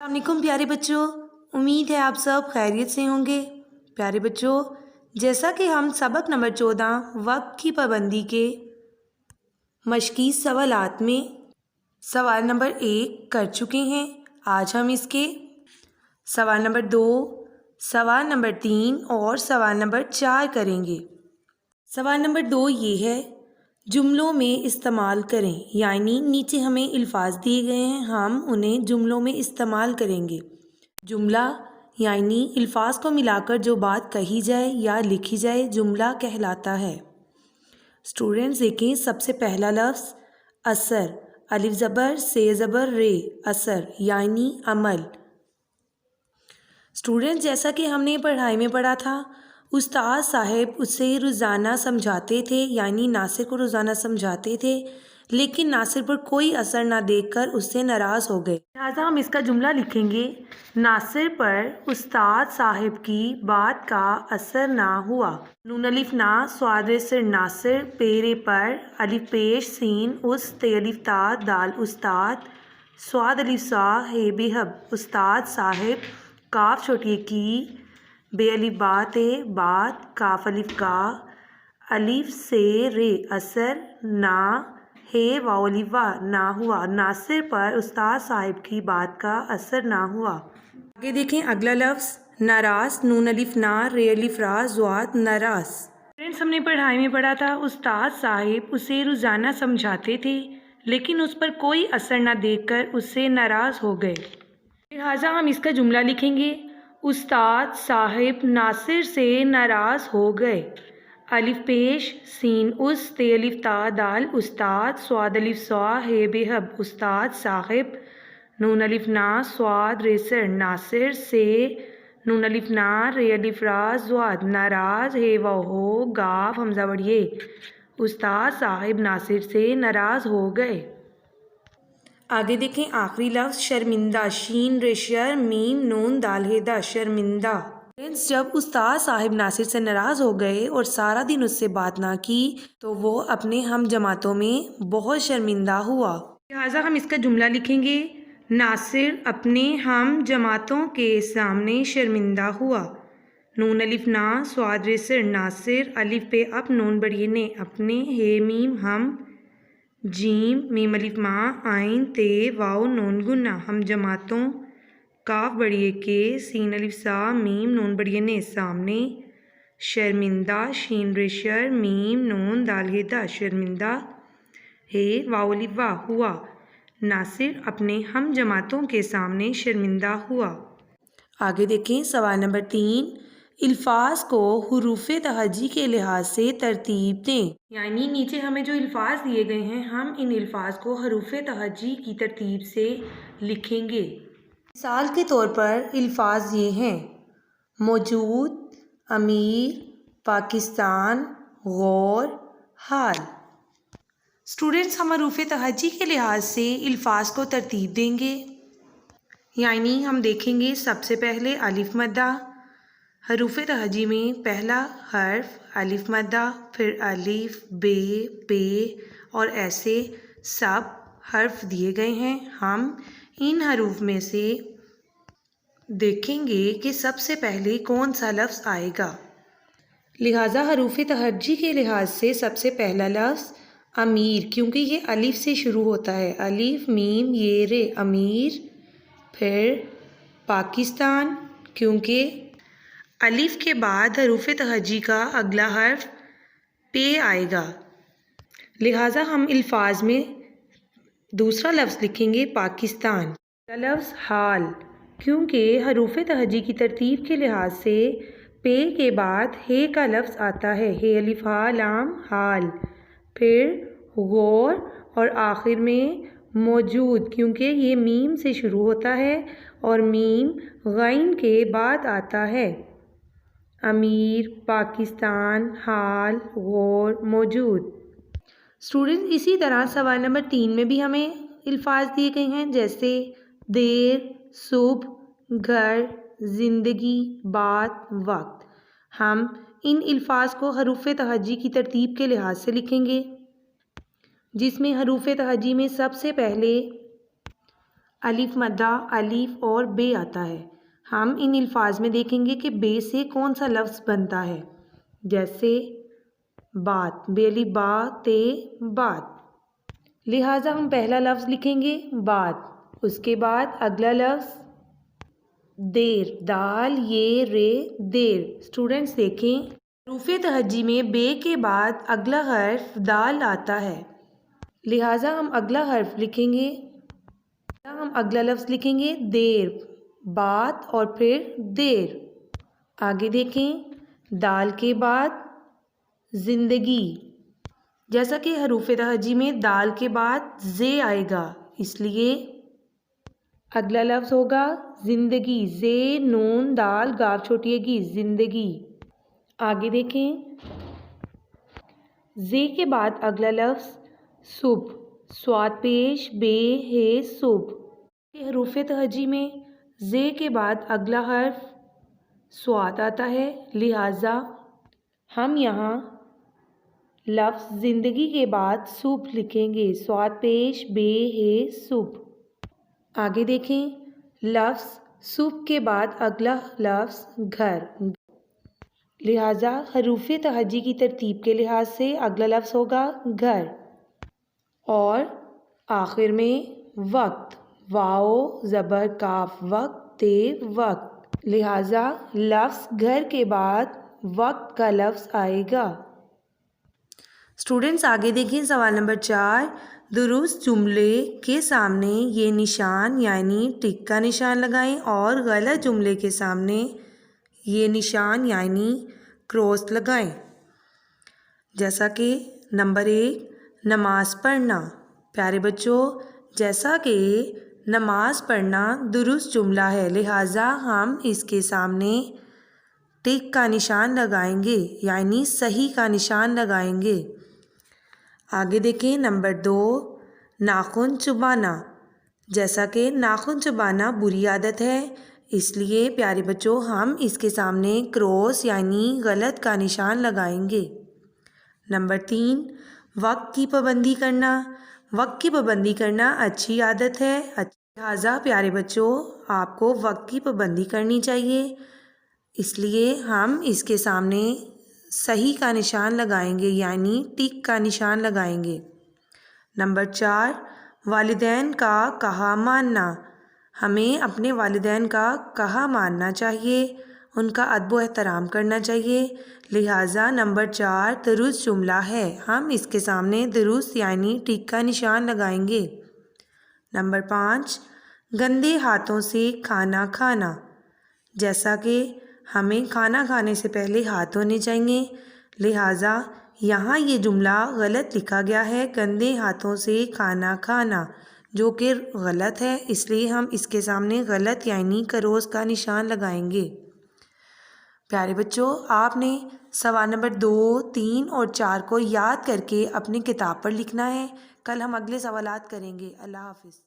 अस्सलाम वालेकुम प्यारे बच्चों। उम्मीद है आप सब खैरियत से होंगे। प्यारे बच्चों, जैसा कि हम सबक नंबर 14 वक्त की पाबंदी के मशकी सवालात में सवाल नंबर 1 कर चुके हैं। आज हम इसके सवाल नंबर 2, सवाल नंबर 3 और सवाल नंबर 4 करेंगे। सवाल नंबर 2 ये है, जुमलों में इस्तेमाल करें। यानी नीचे हमें अल्फाज दिए गए हैं, हम उन्हें जुमलों में इस्तेमाल करेंगे। जुमला यानी अल्फाज को मिलाकर जो बात कही जाए या लिखी जाए जुमला कहलाता है। स्टूडेंट्स देखें, सबसे पहला लफ्ज़ असर, अलिफ ज़बर से ज़बर रे, असर यानी अमल। स्टूडेंट्स, जैसा कि हमने पढ़ाई में पढ़ा था, उस्ताद साहब उसे रोज़ाना समझाते थे, यानी नासिर को रोज़ाना समझाते थे, लेकिन नासिर पर कोई असर ना देखकर उससे नाराज़ हो गए। लिहाजा हम इसका जुमला लिखेंगे, नासिर पर उस्ताद साहब की बात का असर ना हुआ। नून अलिफ ना, स्वाद सिर नासिर, पेरे पर, अलिफ पेश सीन उस, ते अलिफ ता दाल उस्ताद, स्वाद अलिफ सा हे बेहब उस्ताद साहब, काफ छोटी की, बे अलिफ बात ए बात, काफ अलिफ का, अलिफ से रे असर ना, हे वाव अलिफ वा ना हुआ। नासिर पर उस्ताद साहिब की बात का असर ना हुआ। आगे देखें अगला लफ्ज़ नाराज, नून अलिफ ना, रे अलिफ रा, ज़्वाद नाराज। फ्रेंड्स, हमने पढ़ाई में पढ़ा था, उस्ताद साहिब उसे रोज़ाना समझाते थे, लेकिन उस पर कोई असर ना देखकर उससे नाराज़ हो गए। लिहाजा हम इसका जुमला लिखेंगे, उस्ताद साहिब नासिर से नाराज़ हो गए। अलिफ पेश सीन उस, ते अलिफ ता दाल उस्ताद, स्वाद अलिफ स्वा हे बेहब उस्ताद साहिब, नून अलिफ ना, स्वाद रेसर नासिर से, नून अलिफ ना, रे अलिफ रा, ज़्वाद नाराज, हे वाव हो, गाफ हमजा बढ़िए, उस्ताद साहिब नासिर से नाराज़ हो गए। आगे देखें आखिरी लफ्ज़ शर्मिंदा, शीन रेशर मीम नून दाल हेदा, शर्मिंदा। जब उस्ताद साहिब नासिर से नाराज़ हो गए और सारा दिन उससे बात ना की तो वो अपने हम जमातों में बहुत शर्मिंदा हुआ। लिहाजा हम इसका जुमला लिखेंगे, नासिर अपने हम जमातों के सामने शर्मिंदा हुआ। नून अलिफ ना, स्वाद रेसर नासिर, अलिफ पे अप नून बढ़िए ने अपने, हे मीम हम, जीम मीम अलिफ माँ, आइन ते वाव नून गुन्ना हम जमातों, काफ बढ़िए के, सीन अलिफ सा, मीम नून बढ़िए ने सामने, शर्मिंदा शीन रेशर मीम नून दाल हेदा शर्मिंदा, हे वाव अलिफ वा हुआ, नासिर अपने हम जमातों के सामने शर्मिंदा हुआ। आगे देखें सवाल नंबर 3, अल्फाज को हुरूफ तहज्जी के लिहाज से तरतीब दें। यानी नीचे हमें जो अल्फाज दिए गए हैं, हम इन अल्फाज को हुरूफ तहज्जी की तरतीब से लिखेंगे। मिसाल के तौर पर अल्फाज ये हैं, मौजूद, अमीर, पाकिस्तान, गौर, हाल। स्टूडेंट्स, हम हुरूफ तहज्जी के लिहाज से अल्फाज को तरतीब देंगे। यानी हम देखेंगे सबसे पहले अलिफ मद्दा, हरूफ तहज्जी में पहला हर्फ अलिफ मद्दा, फिर अलिफ बे पे और ऐसे सब हर्फ दिए गए हैं। हम इन हरूफ में से देखेंगे कि सबसे पहले कौन सा लफ्ज़ आएगा। लिहाजा हरूफ तहज्जी के लिहाज से सबसे पहला लफ्ज़ अमीर, क्योंकि ये अलिफ से शुरू होता है, अलिफ मीम ये रे अमीर। फिर पाकिस्तान, क्योंकि अलिफ के बाद हरूफ तहज्जी का अगला हर्फ पे आएगा, लिहाजा हम अल्फाज में दूसरा लफ्ज़ लिखेंगे पाकिस्तान। लफ्ज़ हाल, क्योंकि हरूफ तहज्जी की तरतीब के लिहाज से पे के बाद हे का लफ्ज़ आता है, हे अलिफ हा लाम हाल। फिर गौर और आखिर में मौजूद, क्योंकि ये मीम से शुरू होता है और मीम गैन के बाद आता है। अमीर, पाकिस्तान, हाल, गौर, मौजूद। स्टूडेंट, इसी तरह सवाल नंबर 3 में भी हमें अल्फाज दिए गए हैं, जैसे देर, सुबह, घर, ज़िंदगी, बात, वक्त। हम इन अल्फाज को हरूफ तहज्जी की तरतीब के लिहाज से लिखेंगे, जिसमें हरूफ तहज्जी में सबसे पहले الف مدہ الف اور بے آتا ہے۔ ہم ان الفاظ میں دیکھیں گے کہ بے سے کون سا لفظ بنتا ہے، جیسے بات، بے الف با تے بات، لہٰذا ہم پہلا لفظ لکھیں گے بات، اس کے بعد اگلا لفظ دیر، دال یہ رے دیر۔ اسٹوڈنٹس دیکھیں حروف تہجی میں بے کے بعد اگلا حرف دال آتا ہے، لہٰذا ہم اگلا حرف لکھیں گے، ہم اگلا لفظ لکھیں گے دیر، بات اور پھر دیر۔ آگے دیکھیں دال کے بعد زندگی، جیسا کہ حروف تہجی میں دال کے بعد زے آئے گا، اس لیے اگلا لفظ ہوگا زندگی، زے نون دال گاف چھوٹی ہے گی، زندگی۔ آگے دیکھیں زے کے بعد اگلا لفظ صبح، صاد پیش بے ہے صبح۔ حروف تہجی میں زے کے بعد اگلا حرف صاد آتا ہے، لہٰذا ہم یہاں لفظ زندگی کے بعد صبح لکھیں گے، صاد پیش بے ہے صبح۔ آگے دیکھیں لفظ صبح کے بعد اگلا لفظ گھر، لہٰذا حروف تہجی کی ترتیب کے لحاظ سے اگلا لفظ ہوگا گھر۔ اور آخر میں وقت، واؤ زبر کاف وقت تے وقت، لہٰذا لفظ گھر کے بعد وقت کا لفظ آئے گا۔ اسٹوڈنٹس آگے دیکھیں سوال نمبر 4، درست جملے کے سامنے یہ نشان یعنی ٹک کا نشان لگائیں اور غلط جملے کے سامنے یہ نشان یعنی کراس لگائیں۔ جیسا کہ نمبر 1 نماز پڑھنا۔ پیارے بچوں جیسا کہ نماز پڑھنا درست جملہ ہے، لہٰذا ہم اس کے سامنے ٹک کا نشان لگائیں گے یعنی صحیح کا نشان لگائیں گے۔ آگے دیکھیں نمبر 2 ناخن چبانا۔ جیسا کہ ناخن چبانا بری عادت ہے، اس لیے پیارے بچوں ہم اس کے سامنے کراس یعنی غلط کا نشان لگائیں گے۔ نمبر 3 وقت کی پابندی کرنا۔ وقت کی پابندی کرنا اچھی عادت ہے، لہٰذا پیارے بچوں آپ کو وقت کی پابندی کرنی چاہیے، اس لیے ہم اس کے سامنے صحیح کا نشان لگائیں گے یعنی ٹک کا نشان لگائیں گے۔ نمبر 4 والدین کا کہا ماننا۔ ہمیں اپنے والدین کا کہا ماننا چاہیے، ان کا ادب و احترام کرنا چاہیے، لہٰذا نمبر 4 درست جملہ ہے، ہم اس کے سامنے درست یعنی ٹک کا نشان لگائیں گے۔ نمبر 5 گندے ہاتھوں سے کھانا کھانا۔ جیسا کہ ہمیں کھانا کھانے سے پہلے ہاتھ دھونے چاہیے، لہٰذا یہاں یہ جملہ غلط لکھا گیا ہے، گندے ہاتھوں سے کھانا کھانا، جو کہ غلط ہے، اس لیے ہم اس کے سامنے غلط یعنی کراس کا نشان لگائیں گے۔ پیارے بچوں آپ نے سوال نمبر 2، 3 اور 4 کو یاد کر کے اپنی کتاب پر لکھنا ہے۔ کل ہم اگلے سوالات کریں گے۔ اللہ حافظ۔